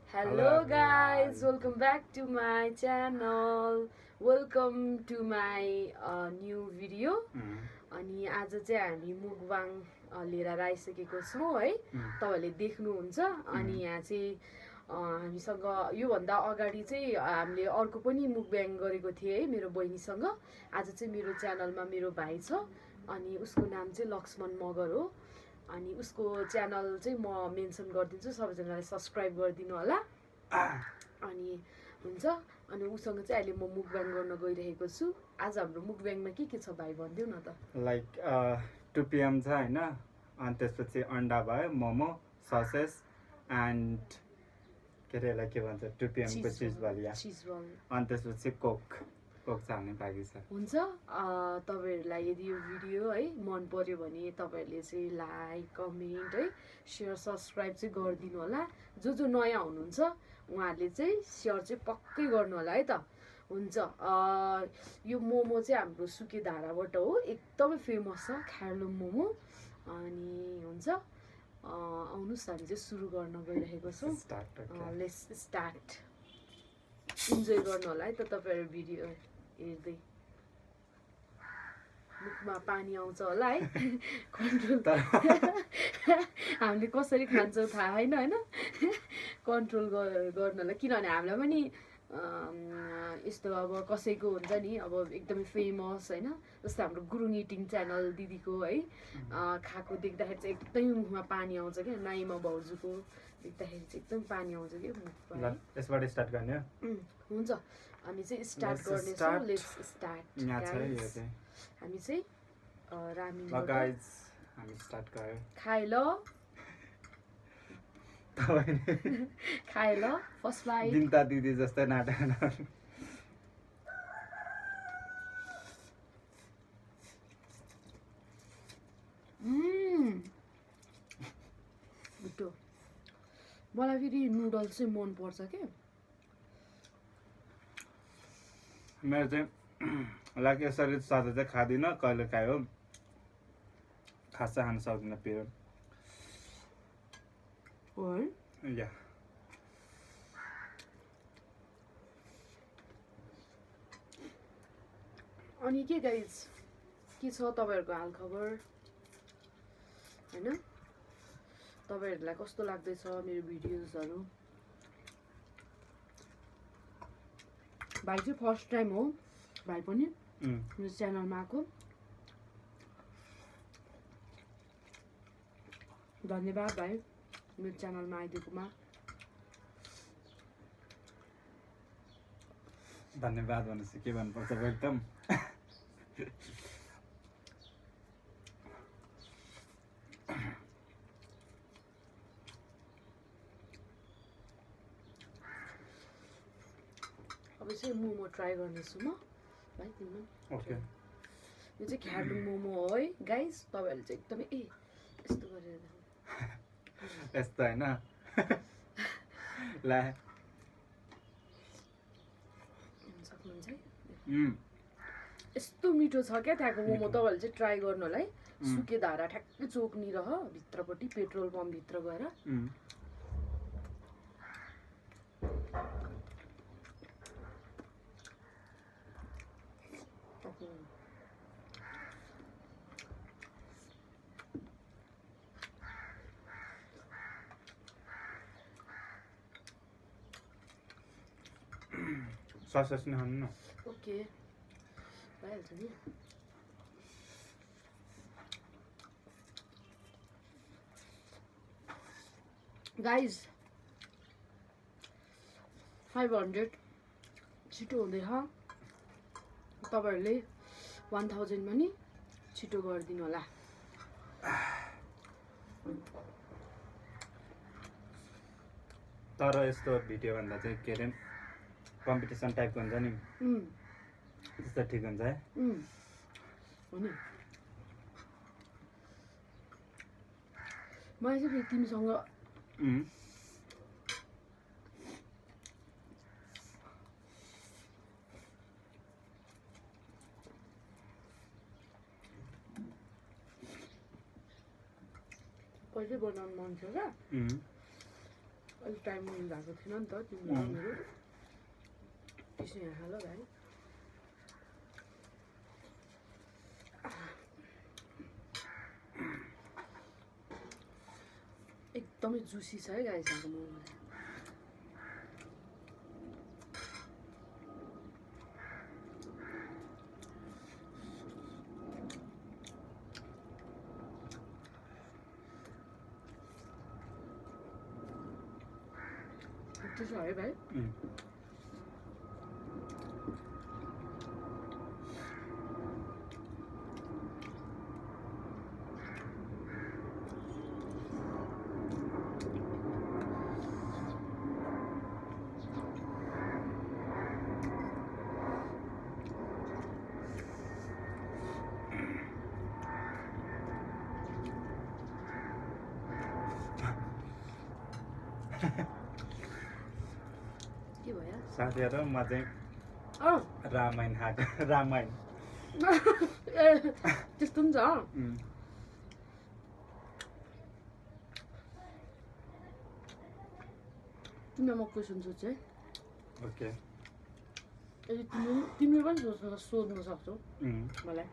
Hello guys, welcome back to my channel. Welcome to my new video. अनि आज चाहिँ हामी मुकबाङ लिएर आइसकेको छौँ है। तपाईहरुले देख्नुहुन्छ अनि यहाँ चाहिँ हामीसँग यो भन्दा अगाडि चाहिँ हामीले अर्को पनि मुकबाङ गरेको थिए है मेरो बहिनीसँग। आज चाहिँ मेरो च्यानलमा मेरो भाइ छ अनि उसको नाम चाहिँ लक्ष्मण मगर हो। अनि उसको च्यानल चाहिँ म मेन्सन गरिदिन्छु, सबैजनाले सब्स्क्राइब गरिदिनु होला। अनि हुन्छ अनि उसँग चाहिँ अहिले म मुकबाङ गर्न गइरहेको छु। आज हाम्रो मुकबाङमा के छ भाइ भनिदेऊ न त। लाइक 2 PM छ हैन, अनि त्यसपछि अन्डा भयो, मोमो, ससेस एन्ड के रे के भन्छ 2 PM को चीज बल या अनि त्यसपछि कोक छ हाल्ने बाँकी छ। हुन्छ तपाईहरुलाई यदि यो भिडियो है मन पर्यो भने तपाईहरुले चाहिँ लाइक कमेन्ट है शेयर सब्स्क्राइब चाहिँ गरिदिनु होला। जो नयाँ हुनुहुन्छ उहाँहरूले चाहिँ शेयर चाहिँ पक्कै गर्नु होला है त। हुन्छ यो मोमो चाहिँ हाम्रो सुकेधाराबाट हो, एकदमै फेमस छ ख्यार्लुङ मोमो। अनि हुन्छ आउनुस् हामी चाहिँ सुरु गर्न गइरहेको छौँ। Let's start. इन्जोय गर्नु होला है त तपाईहरु भिडियो हेर्दै। मुखमा पानी आउँछ होला है कन्ट्रोल हामीले कसरी खान्छौँ थाहा होइन होइन कन्ट्रोल गर्नलाई, किनभने हामीलाई पनि यस्तो अब कसैको हुन्छ नि अब एकदमै फेमस होइन, जस्तो हाम्रो गुरुङ इटिङ च्यानल दिदीको है खाएको देख्दाखेरि चाहिँ एकदमै मुखमा पानी आउँछ क्या। नाइमा भाउजूको देख्दाखेरि चाहिँ एकदम पानी आउँछ क्या मुखमा। यसबाट स्टार्ट गर्ने हो। हुन्छ हामी चाहिँ स्टार्ट गर्नेछौँ। Let's start guys. हामी चाहिँ रामिङ गाइस हामी स्टार्ट गऱ्यौँ। खाए ल खाए ल फर्स्ट बाइट। दिन्ता दिदी जस्तै नाटक मिठो। मलाई फेरि नुडल्स चाहिँ मन पर्छ के। मेरो चाहिँ लाइक यसरी सधैँ चाहिँ खाँदिनँ, कहिले खायो खासै खान सक्दिनँ पिरो या। अनि के गाइज के छ तपाईहरुको हाल खबर हैन? तपाईहरुलाई कस्तो लाग्दैछ मेरो भिडियोजहरु? भाइ चाहिँ फर्स्ट टाइम हो भाइ पनि मेरो च्यानलमा आएको। धन्यवाद भाइ मेरो च्यानलमा आइदिएकोमा। धन्यवाद भनेपछि के भन्नुपर्छ एकदम अब चाहिँ मोमो ट्राई गर्नेछु म भाइ तिम्रो। ओके यो चाहिँ ख्यार्लुङ मोमो हो है गाइस। तपाईहरुले चाहिँ एकदमै यस्तो गरेर यस्तो हैन ला सक्नुहुन्छ है। यस्तो मिठो छ क्या त्यहाँको मोमो। तपाईहरुले चाहिँ ट्राई गर्नु होला है। सुकेधारा ठ्याक्कै चोकनी रह भित्रपट्टि पेट्रोल पम्प भित्र गएर। ससेस नै खानु न। ओके भइहाल्छ नि। गाइज 500 छिटो हुँदैछ। तपाईहरुले 1000 मा नि छिटो गरिदिनु होला। तर यस्तो भिडियो भन्दा चाहिँ के अरे कम्पिटिसन टाइपको हुन्छ नि त्यस्तो ठिक हुन्छ है। हो नि। मलाई चाहिँ तिमीसँग कहिले बनाउनु मन छ क्या। अलिक टाइम भएको थिएन नि त तिम्रो मेरो त्यसो यहाँ हाल भाइ एकदमै जुसी छ है गाइसको मोमो त्यसो है भाइ के भयो साथीहरु म चाहिँ रामायण हाट रामायण त्यस्तो पनि छ तिमीलाई म क्वेसन सोध्छु है ओके यदि तिमीले पनि सोध्न सक्छौ मलाई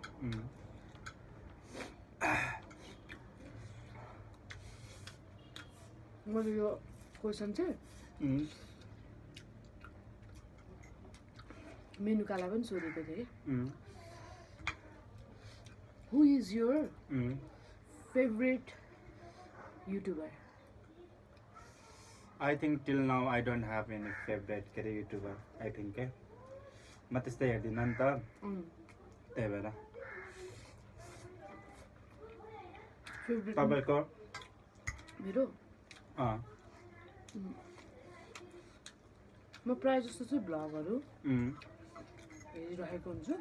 मैले यो क्वेसन चाहिँ मेनुकालाई पनि सोधेको थिएँ who is your favourite YouTuber I think till now I don't have any favorite YouTuber. I think म त्यस्तै हेर्दिनँ नि त त्यही भएर फेभरेट तपाईको मेरो म प्रायः जस्तो चाहिँ भ्लगहरू हेरिरहेको हुन्छु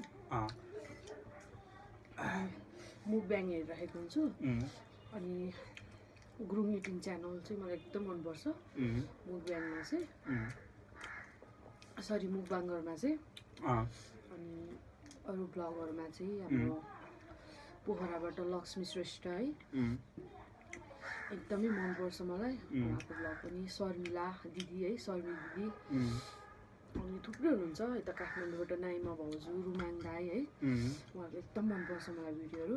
मुकब्याङ हेरिरहेको हुन्छु अनि ग्रुम इटिङ च्यानल चाहिँ मलाई एकदम मनपर्छ मुकब्याङमा चाहिँ सरी मुकबाङहरूमा चाहिँ अनि अरू भ्लगहरूमा चाहिँ हाम्रो पोखराबाट लक्ष्मी श्रेष्ठ है एकदमै मनपर्छ मलाई उहाँको भ्लग पनि शर्मिला दिदी है शर्मी दिदी अनि थुप्रै हुनुहुन्छ यता काठमाडौँबाट नाइमा भाउजू रुमाङ दाई है उहाँको एकदम मनपर्छ मलाई भिडियोहरू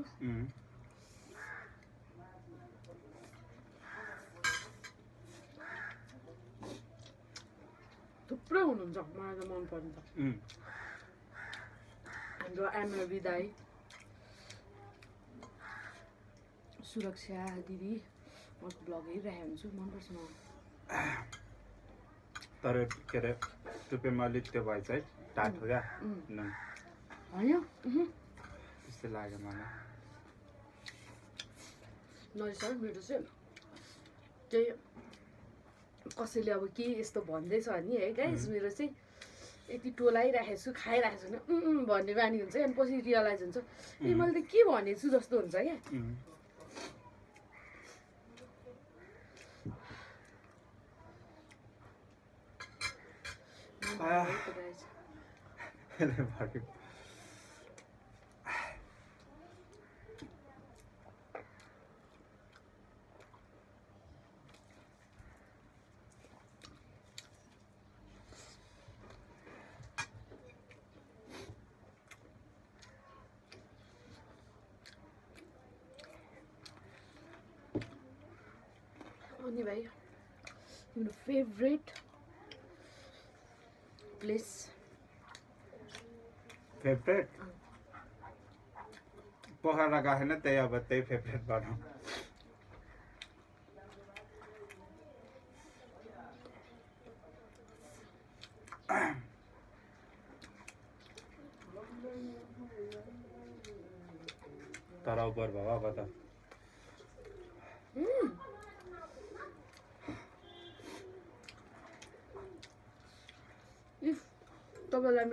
थुप्रै हुनुहुन्छ मलाई त मनपर्छ हाम्रो एमरबी दाई सुरक्षा दिदी उहाँको भ्लग हेरिरहेको हुन्छु मनपर्छ मलाई तर के अरे टुप्पेमा अलिक त्यो भएछ है टाटो क्या होइन त्यस्तै लाग्यो मलाई नरिसाउ मेरो चाहिँ त्यही कसैले अब के यस्तो भन्दैछ नि है गाइस मेरो चाहिँ यति टोलाइराखेको छु खाइरहेको छु भने भन्ने बानी हुन्छ अनि पछि रियलाइज हुन्छ ए मैले त के भनेको छु जस्तो हुन्छ क्या अनि भाइ तिम्रो फेभरेट प्लेस फेभरेट पोखरा गएको छैन त्यही अब त्यही फेभरेट बनाऊ तर उपर भयो अब त इफ तपाईँहरूलाई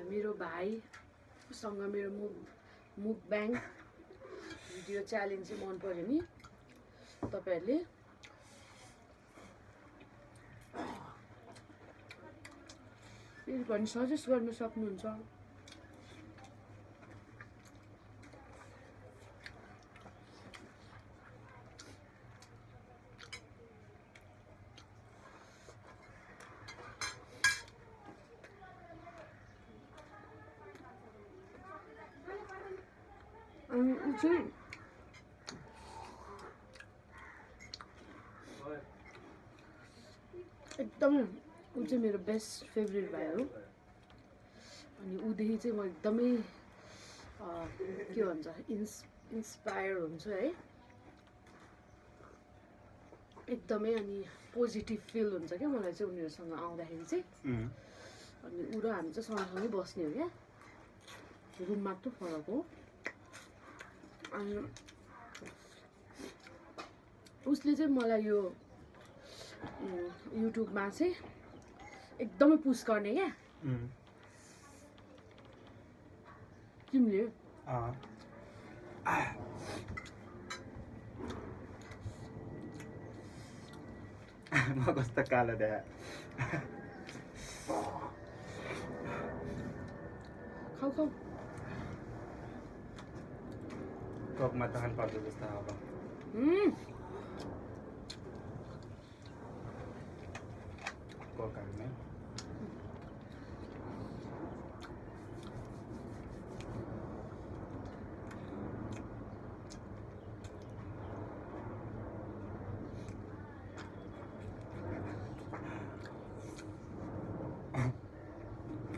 मेरो भाइसँग मेरो मुकब्याङ भिडियो च्यालेन्ज चाहिँ मन पर्यो नि तपाईँहरूले फेरि पनि सजेस्ट गर्न सक्नुहुन्छ अनि ऊ चाहिँ एकदमै ऊ चाहिँ मेरो बेस्ट फेभरेट भाइ हो अनि ऊदेखि चाहिँ म एकदमै के भन्छ इन्सपायर हुन्छु है एकदमै अनि पोजिटिभ फिल हुन्छ क्या मलाई चाहिँ उनीहरूसँग आउँदाखेरि चाहिँ अनि ऊ र हामी चाहिँ सँगसँगै बस्ने हो क्या रुम मात्र फरक हो अनि उसले चाहिँ मलाई यो युट्युबमा चाहिँ एकदमै पुस गर्ने क्या तिमीले म कस्तो कालो देखा खाऊ खाऊ कोकमा त खानु पर्छ जस्तो अब कोक हाल्ने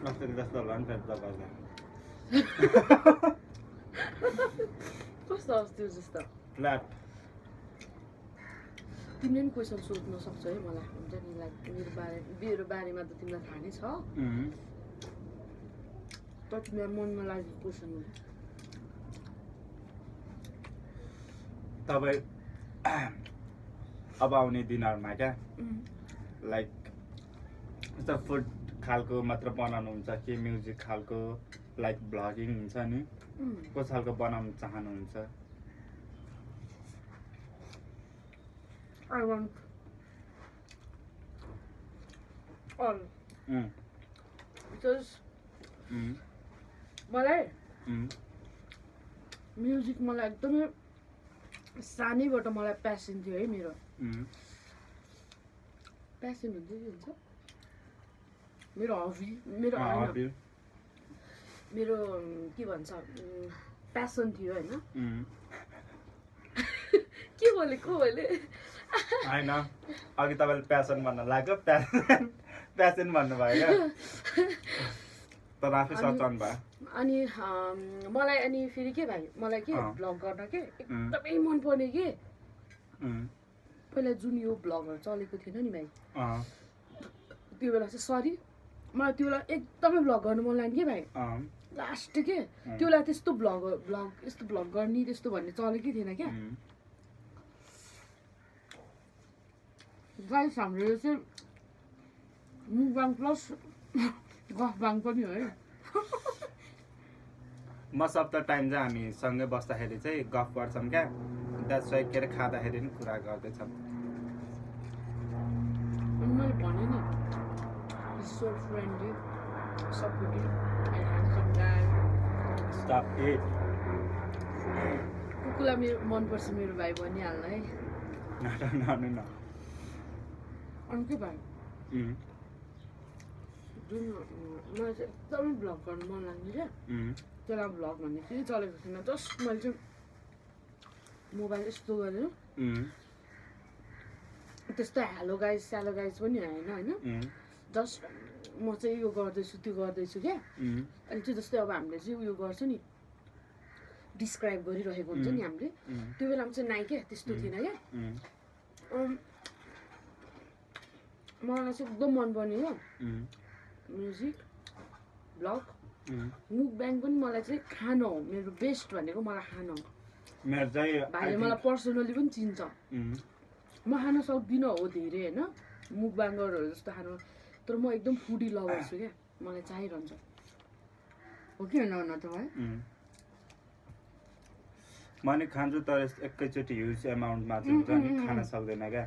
अस्ति जस्तो होला नि त तपाईँलाई कस्तो अस्ति जस्तो फ्ल्याट तिमीले नि क्वेसन सोध्न सक्छौ है मलाई हुन्छ नि लाइक मेरो बारेमा त तिमीलाई थाहा नै छ तर तिमीलाई मनमा लागेको क्वेसन हो तपाईँ अब आउने दिनहरूमा क्या लाइक यस्तो फुड खालको मात्र बनाउनुहुन्छ कि म्युजिक खालको लाइक भ्लगिङ हुन्छ नि कस्तो खालको बनाउनु चाहनुहुन्छ I want all because मलाई म्युजिक मलाई एकदमै सानैबाट मलाई प्यासन थियो है मेरो प्यासन हुन्छ के हुन्छ मेरो हबी मेरो होइन मेरो के भन्छ प्यासन थियो होइन के बोलेको मैले होइन अघि तपाईँले प्यासन भन्न लाग्यो प्यासन भन्नुभयो क्या तर आफै सचाउनु भयो अनि मलाई अनि फेरि के भाइ मलाई के भ्लग गर्न के एकदमै मन पर्ने के पहिला जुन यो भ्लगहरू चलेको थिएन नि भाइ त्यो बेला चाहिँ सरी मलाई त्यो बेला एकदमै भ्लग गर्नु मन लाग्यो कि भाइ लास्ट के त्यो बेला त्यस्तो भ्लग यस्तो भ्लग गर्ने त्यस्तो भन्ने चलेकै थिएन क्या गाइस हाम्रो यो चाहिँ मुकबाङ प्लस गफबाङ पनि हो है मोस्ट अफ द टाइम चाहिँ हामी सँगै बस्दाखेरि चाहिँ गफ गर्छौँ क्या द्याट्स वाइ के अरे खाँदाखेरि पनि कुरा गर्दैछौँ मैले भने नि so friendly, supportive, and handsome guy. Stop it. कुकुरलाई मेरो मनपर्छ मेरो भाइ भनिहाल्न है न अनि के भाइ जुन मलाई चाहिँ एकदमै भ्लग गर्नु मन लाग्ने क्या त्यसलाई भ्लग भन्ने केही चलेको थिएन जस्ट मैले चाहिँ मोबाइल यस्तो गरेर त्यस्तो हेलो गाइस स्यालो गाइस पनि होइन जस्ट म चाहिँ यो गर्दैछु त्यो गर्दैछु क्या अनि चाहिँ जस्तै अब हामीले चाहिँ उयो गर्छ नि डिस्क्राइब गरिरहेको हुन्छ नि हामीले त्यो बेलामा चाहिँ नाइ क्या त्यस्तो थिएन क्या मलाई चाहिँ एकदम मनपर्ने हो म्युजिक भ्लग मुकब्याङ पनि मलाई चाहिँ खान हो मेरो बेस्ट भनेको मलाई खान हो भाइले मलाई पर्सनली पनि चिन्छ म खान सक्दिनँ हो धेरै होइन मुकबाङरहरू जस्तो खानु तर म एकदम फुडी लभर छु क्या मलाई चाहिरहन्छ हो कि होइन भन त भाइ म नि खान्छु तर एकैचोटि ह्युज एमाउन्टमा चाहिँ हुन्छ नि खान सक्दैन क्या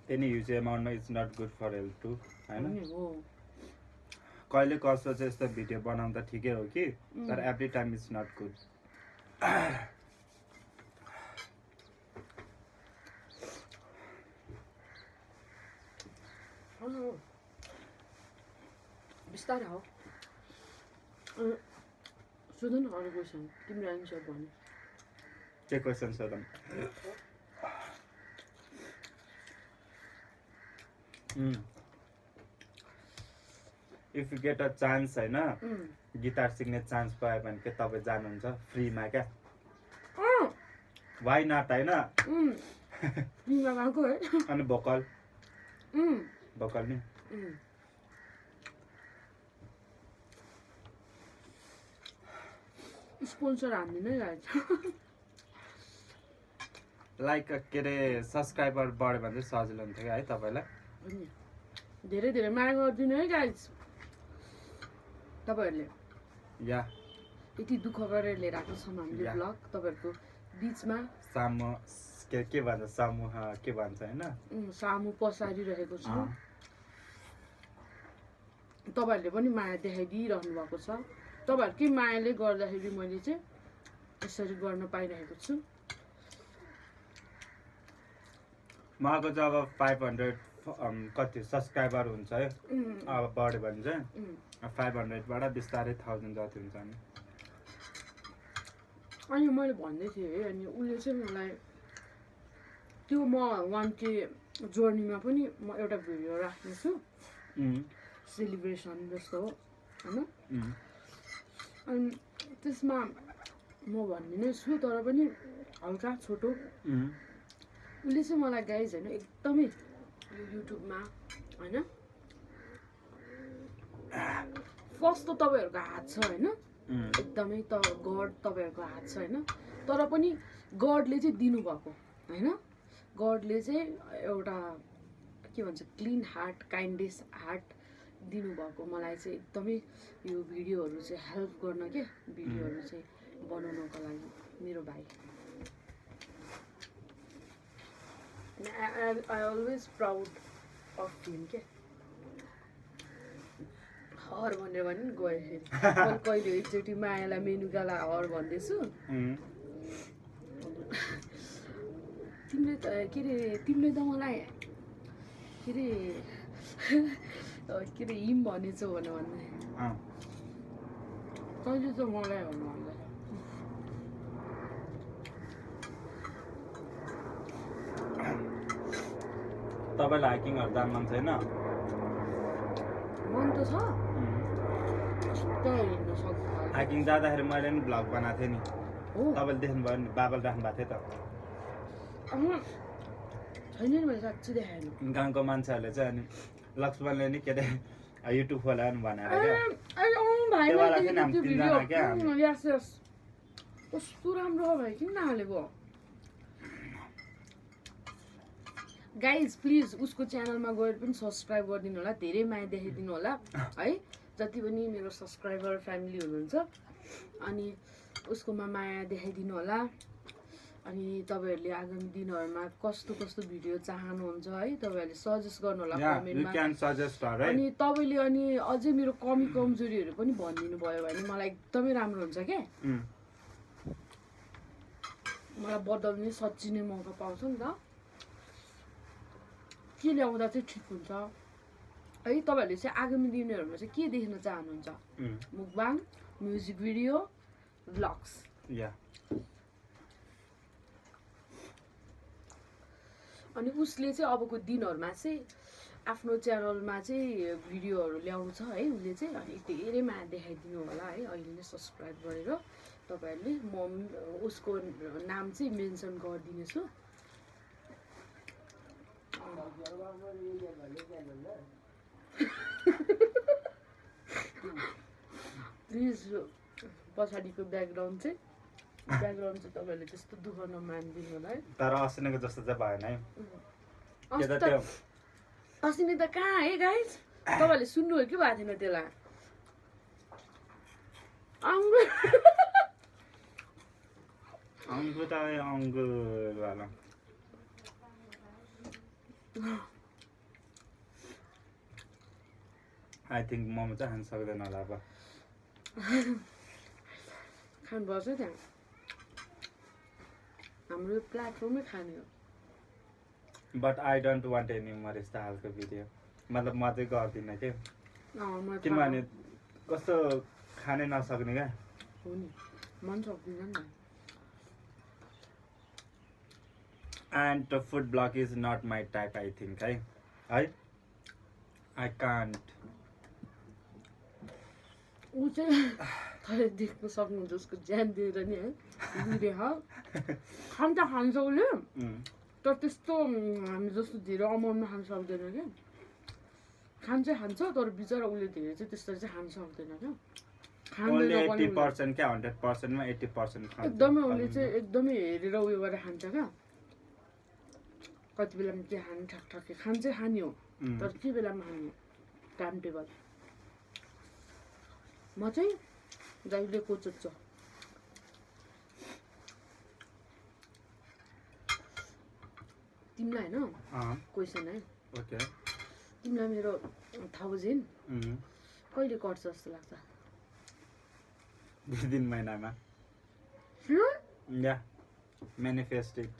any huge amount is not good for health too हैन कहिले कस्तो चाहिँ यस्तो भिडियो बनाउँदा ठिकै हो कि तर every time is not good बिस्तारै हो सोध न अरू क्वेसन तिम्रो एन्सर भन्यो के क्वेसन सोधौँ if you get a chance होइन गिटार सिक्ने चान्स पायो भने के तपाईँ जानुहुन्छ फ्रीमा क्या वाइ नट होइन अनि भोकल भोकल नि स्पोन्सर हान्दिनँ गाइज लाइक के अरे सब्सक्राइबर बढ्यो भने चाहिँ सजिलो हुन्थ्यो क्या है तपाईँलाई धेरै धेरै माया गरिदिनु है गाइज तपाईँहरूले या यति दुःख गरेर लिएर आएको छौँ हामीले ब्लग तपाईँहरूको बिचमा के भन्छ समूह के भन्छ होइन सामु पसारिरहेको छु तपाईँहरूले पनि माया देखाइदिइरहनु भएको छ तपाईँहरूकै मायाले गर्दाखेरि मैले चाहिँ यसरी गर्न पाइरहेको छु उहाँको चाहिँ अब 500 कति सब्सक्राइबर हुन्छ है अब बढ्यो भने चाहिँ 500बाट बिस्तारै 1000 जति हुन्छ नि अनि मैले भन्दै थिएँ है अनि उसले चाहिँ मलाई त्यो म 1K जर्नीमा पनि म एउटा भिडियो राख्नेछु सेलिब्रेसन जस्तो हो होइन अनि त्यसमा म भन्दिनँ छु तर पनि हल्का छोटो उसले चाहिँ मलाई गाइज होइन एकदमै यो युट्युबमा होइन फर्स्ट त तपाईँहरूको हात छ होइन एकदमै त गड तपाईँहरूको हात छ होइन तर पनि गडले चाहिँ दिनुभएको होइन गडले चाहिँ एउटा के भन्छ क्लिन हार्ट काइन्डनेस हार्ट दिनुभएको मलाई चाहिँ एकदमै यो भिडियोहरू चाहिँ हेल्प गर्न के भिडियोहरू चाहिँ बनाउनको लागि मेरो भाइ I always proud of him के हर भनेर भने गएँ फेरि मैले कहिले एकचोटि मायालाई मेनुकालाई हर भन्दैछु तिमीले त के अरे तिमीले त मलाई के अरे हिम भनेछौ भनेर भन्दै कहिले त मलाई हो भन्दै तपाईँलाई हाइकिङहरू जानु मन छैन मन त छ हिँड्न सक्छ हाइकिङ जाँदाखेरि मैले नि भ्लग बनाएको थिएँ नि हो तपाईँले देख्नुभयो नि बाबाले राख्नु भएको थियो छैन नि मैले साँच्ची देखाएन त गाउँको मान्छेहरूले चाहिँ अनि लक्ष्मणले नि के अरे युट्युब खोला भनेर क्या कस्तो राम्रो हो भाइ किन नहालेको गाइज प्लिज उसको च्यानलमा गएर पनि सब्सक्राइब गरिदिनु होला धेरै माया देखाइदिनु होला है जति पनि मेरो सब्सक्राइबर फ्यामिली हुनुहुन्छ अनि उसकोमा माया देखाइदिनु होला अनि तपाईँहरूले आगामी दिनहरूमा कस्तो कस्तो भिडियो चाहनुहुन्छ है तपाईँहरूले सजेस्ट गर्नु होला कमेन्टमा अनि तपाईँले अनि अझै मेरो कमी कमजोरीहरू पनि भनिदिनु भयो भने मलाई एकदमै राम्रो हुन्छ क्या मलाई बदल्ने सच्ची नै मौका पाउँछ नि त के ल्याउँदा चाहिँ ठिक हुन्छ है तपाईँहरूले चाहिँ आगामी दिनहरूमा चाहिँ के देख्न चाहनुहुन्छ मुकबाङ म्युजिक भिडियो भ्लग्स अनि उसले चाहिँ अबको दिनहरूमा चाहिँ आफ्नो च्यानलमा चाहिँ भिडियोहरू ल्याउँछ है उसले चाहिँ अनि धेरै माया देखाइदिनु होला है अहिले नै सब्सक्राइब गरेर तपाईँहरूले म उसको नाम चाहिँ मेन्सन गरिदिनेछु प्लिज पछाडिको ब्याकग्राउन्ड चाहिँ तपाईँहरूले त्यस्तो दुःख नमानिदिनु होला है तर अस्तिको जस्तो चाहिँ भएन है अस्ति नै त कहाँ है गाइज तपाईँहरूले सुन्नुभयो कि भएको थिएन त्यसलाई अङ्गु त अङ्गुरवाला आई थिङ्क मोमो चाहिँ खानु सक्दैन होला अब खानुपर्छ त्यहाँ हाम्रो प्लेटफर्ममै खाने हो but I don't want any more यस्तो खालको भिडियो मतलब म चाहिँ गर्दिनँ के मलाई किनभने कस्तो खानै नसक्ने क्या हो नि मन सक्दिनँ नि and the food blog is not my type I think I can't ऊ चाहिँ खै देख्न सक्नुहुन्छ उसको ज्यान दिएर नि है भिडियो खान्छ खान्छ उसले तर त्यस्तो हामी जस्तो धेरै अमाउन्टमा खान सक्दैन क्या खान्छ तर बिचरा उसले धेरै चाहिँ त्यसरी चाहिँ खान सक्दैन क्या खाँदैन 80% क्या 100% मा 80% खान्छ एकदमै उसले चाहिँ एकदमै हेरेर उयो गरेर खान्छ क्या कति बेलामा के खाने ठकठके खान चाहिँ खाने हो तर के बेलामा खाने टाइम टेबल म चाहिँ जहिले कोचोच्छ तिमीलाई होइन क्वेसन है ओके तिमीलाई मेरो 1000 कहिले कट्छ जस्तो लाग्छ 2-3 महिनामा या manifest it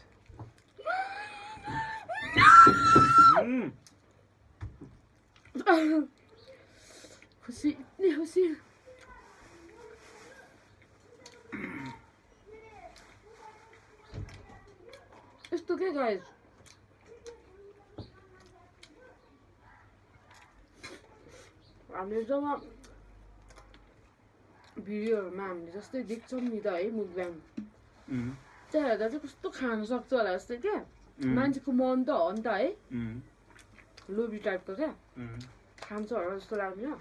खुसी इतनी खुसी यस्तो के गाइस हामीले जब भिडियोहरुमा हामीले जस्तै देख्छौं नि त है मुकब्याङ चाहिँ हेर्दा चाहिँ कस्तो खान सक्छ होला जस्तै क्या मान्छेको मन त हो नि त है लोभी टाइपको क्या खान्छ होला जस्तो लाग्दैन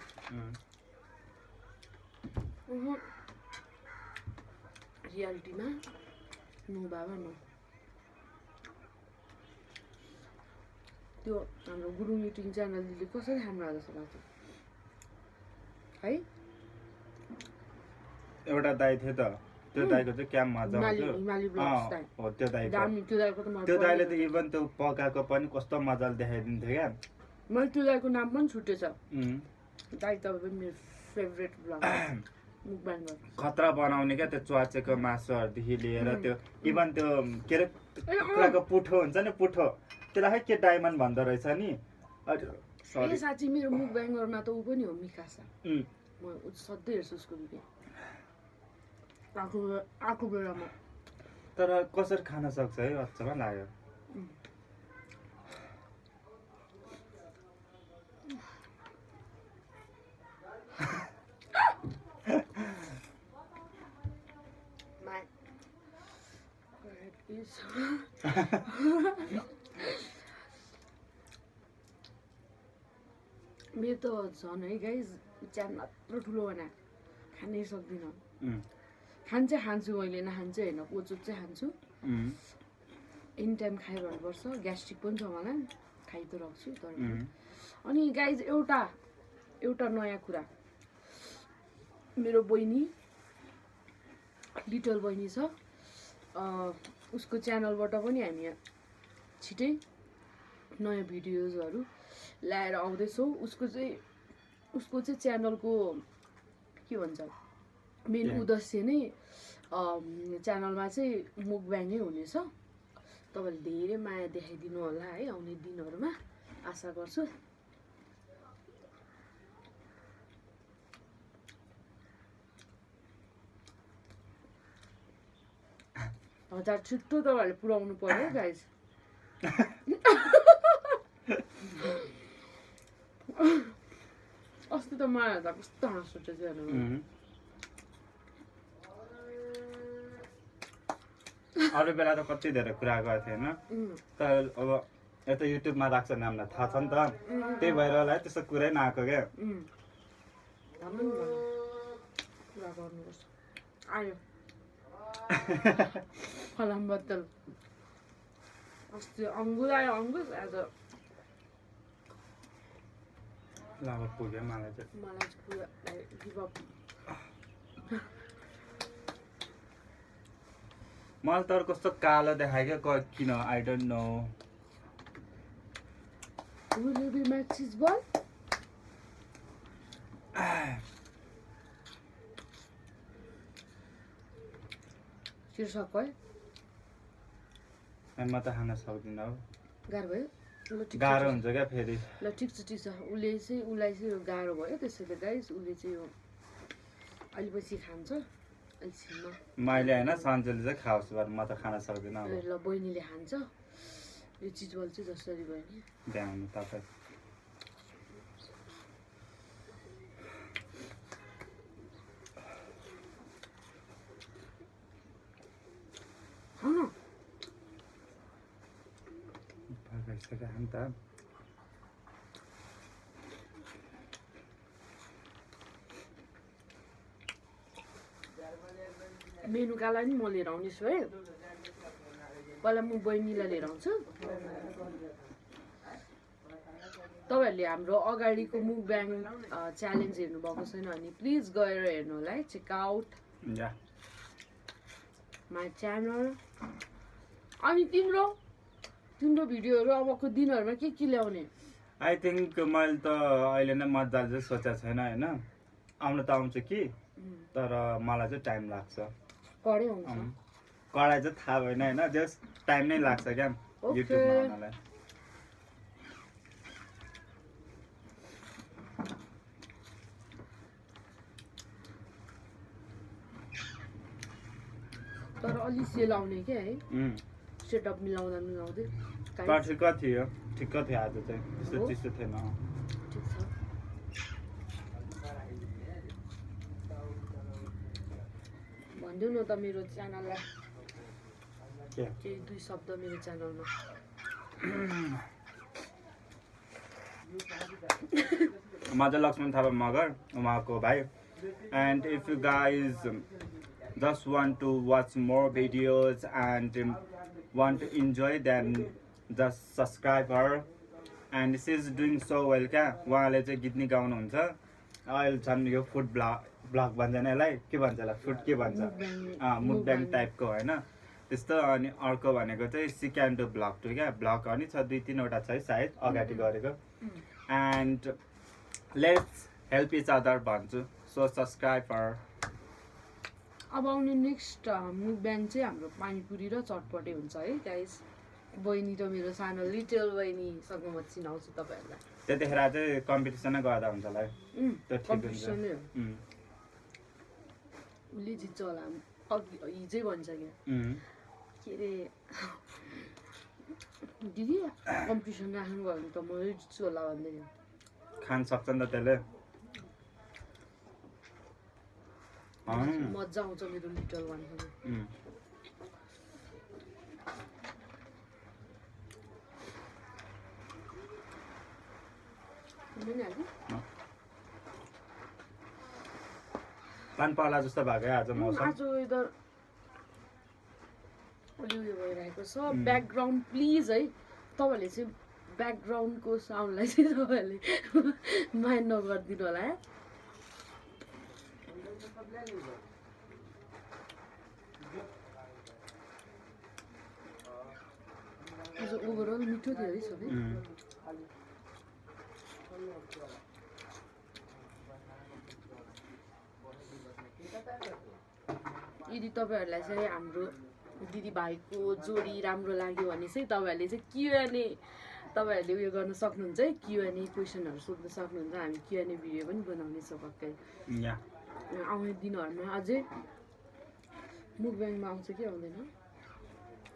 रियालिटीमा नो बाबा नो त्यो हाम्रो गुरुङ युटिङ च्यानलले कसरी खानु जस्तो लाग्छ है एउटा दाइ थियो त त्यो दाइको चाहिँ क्या मजा आउँछ हो त्यो दाइको त्यो दाइले त इभन त्यो पकाएको पनि कस्तो मजाले देखाइदिन्थ्यो क्या मैले त्यो दाइको नाम पनि छुटेछ दाइ त मेरो फेभरेट ब्लगर मुकब्याङर खतरा बनाउने क्या त्यो च्वाचेको मासुहरूदेखि लिएर त्यो इभन त्यो के अरे कुखुराको पुठो हुन्छ नि पुठो त्यसलाई के डायमन्ड भन्दो रहेछ नि ए साँच्ची मेरो मुकब्याङरमा त ऊ पनि हो मिकासा म सधैँ हेर्छु उसको भिडियो आएको बेलामा तर कसरी खान सक्छ है अचम्म लाग्यो मेरो त झन् है गाइज च्यान मात्र ठुलो बना खानै सक्दिनँ खान चाहिँ खान्छु मैले नखान्छु होइन कोचोट चाहिँ खान्छु एनी टाइम खाइरहनुपर्छ ग्यास्ट्रिक पनि छ मलाई खाइ त राख्छु तर अनि गाइज एउटा नयाँ कुरा मेरो बहिनी लिटल बहिनी छ उसको च्यानलबाट पनि हामी छिटै नयाँ भिडियोजहरू ल्याएर आउँदैछौँ उसको चाहिँ च्यानलको के भन्छ मेन उद्देश्य नै च्यानलमा चाहिँ मुकब्याङै हुनेछ तपाईँले धेरै माया देखाइदिनु होला है आउने दिनहरूमा आशा गर्छु हजार छिट्टो तपाईँहरूले पुऱ्याउनु पर्यो गाइज अस्ति त मलाई हेर्दा कस्तो हाँस उठेछ अरू बेला त कति धेरै कुरा गर्थ्यो होइन तर अब यता युट्युबमा राख्छ नि हामीलाई थाहा छ नि त त्यही भएर होला त्यस्तो कुरै नआएको क्या कुरा गर्नुपर्छ आयो फलामबद्दल अस्ति अङ्गुर आयो अङ्गुर आज पुग्यो मलाई चाहिँ पुरा गिभअप मलाई त कस्तो कालो देखायो क्या किन I don't no Will you be my cheese ball? शीर्षक है म त खान सक्दिनँ हो गाह्रो भयो ल ठिक गाह्रो हुन्छ क्या फेरि ल ठिक छ उसलाई चाहिँ यो गाह्रो भयो त्यसैले गाइस उसले चाहिँ यो अलि पछि खान्छ एकछिनमा मैले होइन सन्चेले चाहिँ खाओस् भएर म त खान सक्दिनँ अब ल बहिनीले खान्छ यो चिजबल चाहिँ जसरी भयो नि भ्याउनु तपाईँ त मेनुकालाई नि म लिएर आउनेछु है पहिला म बहिनीलाई लिएर आउँछु तपाईँहरूले हाम्रो अगाडिको मुकब्याङ च्यालेन्ज हेर्नुभएको छैन भने प्लिज गएर हेर्नु होला है चेकआउट माई च्यानल अनि तिम्रो भिडियोहरू अबको दिनहरूमा के ल्याउने आई थिङ्क मैले त अहिले नै मजाले चाहिँ सोचेको छैन होइन आउनु त आउँछु कि तर मलाई चाहिँ टाइम लाग्छ कडै आउँछ कडाइ चाहिँ थाहा भएन होइन जस्ट टाइम नै लाग्छ क्या युट्युबमा आउनलाई तर अलि सेल आउने क्या है सेटअप मिलाउँदै ठिक्क थियो आज चाहिँ त्यस्तो चिसो थिएन ठिक छ भनिदेऊ न त मेरो च्यानललाई केही 2 शब्द मेरो च्यानलमा म चाहिँ लक्ष्मण थापा मगर उहाँको भाइ and if you guys just want to watch more videos and want to enjoy then just subscribe her and she is doing so well क्या उहाँले चाहिँ गीत नि गाउनुहुन्छ अहिले छन् यो फुड ब्लग भन्छ नि यसलाई के भन्छ होला फुड के भन्छ मुकब्याङ टाइपको होइन त्यस्तो अनि अर्को भनेको चाहिँ see can do blog to क्या ब्लग अनि छ 2-3 वटा छ है सायद अगाडि गरेको and let's help each other भन्छु सो सब्सक्राइब हर अब आउने नेक्स्ट मुकब्याङ चाहिँ हाम्रो पानीपुरी र चटपटे हुन्छ है गाइस बहिनी र मेरो सानो लिटल बहिनीसँग म चिनाउँछु तपाईँहरूलाई त्यतिखेर चाहिँ कम्पिटिसनै गर्दा हुन्छ होला है त्यो ठिक हुन्छ उसले जित्छ होला हिजै भन्छ क्या के अरे दिदी कम्पिटिसन राख्नुभयो भने त म जित्छु होला भन्दै खान सक्छ नि त त्यसले मजा आउँछ मेरो लिटल वानको पान पाला जस्तो भएको आज मौसम आज वेदर अलि उयो भइरहेको छ ब्याकग्राउन्ड प्लिज है तपाईँहरूले चाहिँ ब्याकग्राउन्डको साउन्डलाई चाहिँ तपाईँहरूले माइन्ड नगरिदिनु होला है आज ओभरअल मिठो थियो है सबै यदि तपाईँहरूलाई चाहिँ हाम्रो दिदीभाइको जोडी राम्रो लाग्यो भने चाहिँ तपाईँहरूले चाहिँ क्युएनए तपाईँहरूले उयो गर्न सक्नुहुन्छ है क्युएनए क्वेसनहरू सोध्न सक्नुहुन्छ हामी क्युएनए भिडियो पनि बनाउनेछौँ पक्कै आउने दिनहरूमा अझै मुकब्याङमा आउँछ कि आउँदैन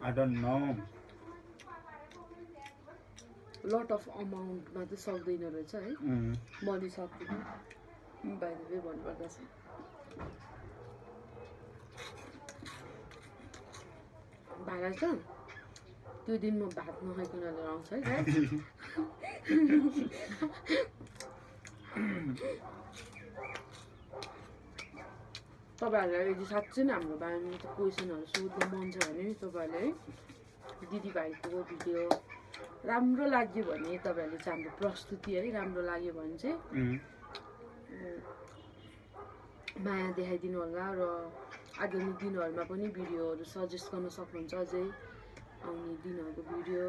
I don't know lot of अमाउन्टमा चाहिँ सक्दैन रहेछ है मनी सक्दिनँ बाहिर भन्नुपर्दा चाहिँ भाडा छ त्यो दिन म भात नखाइकन लिएर आउँछु है तपाईँहरूलाई यदि साँच्चै नै हाम्रो बारेमा क्वेसनहरू सोध्नु मन छ भने तपाईँहरूले दिदीभाइको भिडियो राम्रो लाग्यो भने तपाईँहरूले चाहिँ हाम्रो प्रस्तुति है राम्रो लाग्यो भने चाहिँ माया देखाइदिनु होला र आगामी दिनहरूमा पनि भिडियोहरू सजेस्ट गर्न सक्नुहुन्छ अझै आउने दिनहरूको भिडियो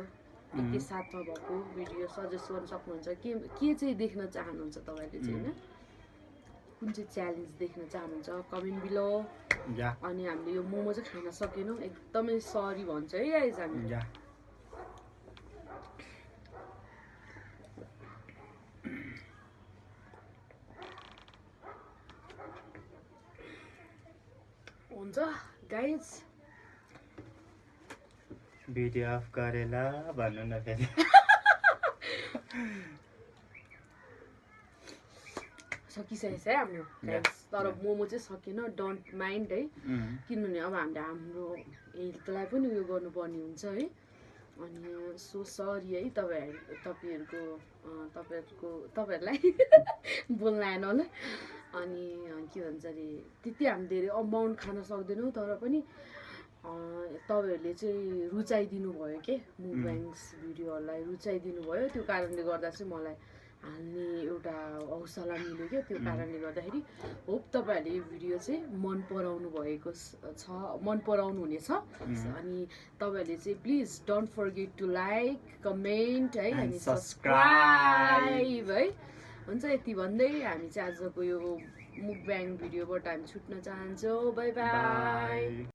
एकैसाथमा भएको भिडियो सजेस्ट गर्न सक्नुहुन्छ के चाहिँ देख्न चाहनुहुन्छ तपाईँहरूले चाहिँ होइन कुन चाहिँ च्यालेन्ज देख्न चाहनुहुन्छ कमेन्ट बिलो अनि हामीले यो मोमो चाहिँ खान सकेनौँ एकदमै सरी भन्छ है गाइज हामी हुन्छ गाइज भिडियो अफ गरेला भन्नु न फेरि सकिसकेको छ है हाम्रो गाइज तर मोमो चाहिँ सकेन डोन्ट माइन्ड है किनभने अब हामीले हाम्रो हेल्थलाई पनि उयो गर्नुपर्ने हुन्छ है अनि सो सरी है तपाईँहरूलाई बोल्न आएन होला अनि के भन्छ अरे त्यति हामी धेरै अमाउन्ट खान सक्दैनौँ तर पनि तपाईँहरूले चाहिँ रुचाइदिनु भयो के मुभमेन्ट्स भिडियोहरूलाई रुचाइदिनु भयो त्यो कारणले गर्दा चाहिँ मलाई हाल्ने एउटा हौसला मिल्यो क्या त्यो कारणले गर्दाखेरि होप तपाईँहरूले यो भिडियो चाहिँ मन पराउनु भएको मन पराउनु हुनेछ अनि तपाईँहरूले चाहिँ please don't forget to like comment है अनि सब्सक्राइब है हुन्छ यति भन्दै हामी चाहिँ आजको यो मुकब्याङ भिडियोबाट हामी छुट्न चाहन्छौँ बाई बाई